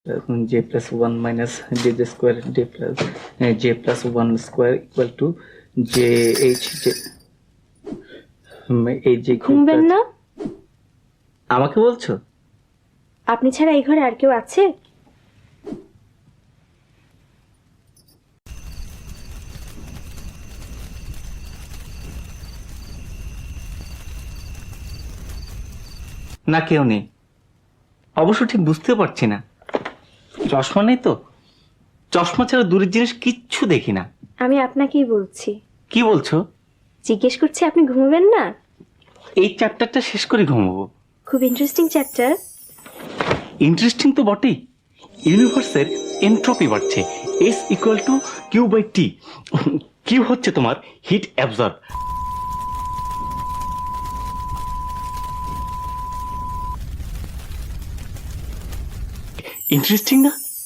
j plus 1 minus j square j plus 1 square equal to j h j এই যে ঘুমবেন না? আমাকে বলছো? আপনি ছাড়া এই ঘরে আর কেউ আছে? না, কেউ নেই। অবশ্য ঠিক বুঝতে পারছি না। চশমা নেই তো, চশমা ছাড়া দূরের জিনিস কিচ্ছু দেখি না। আমি আপনাকেই বলছি। কি বলছো? জিজ্ঞেস করছি, আপনি ঘুমবেন না? এই চ্যাপ্টারটা শেষ করে ঘুমাবো। খুব ইন্টারেস্টিং চ্যাপ্টার। ইন্টারেস্টিং তো বটেই। ইউনিভার্সের এন্ট্রপি বাড়ছে, S equal to Q by T. Q হচ্ছে তোমার হিট অ্যাবজর্ব। ইন্টারেস্টিং না?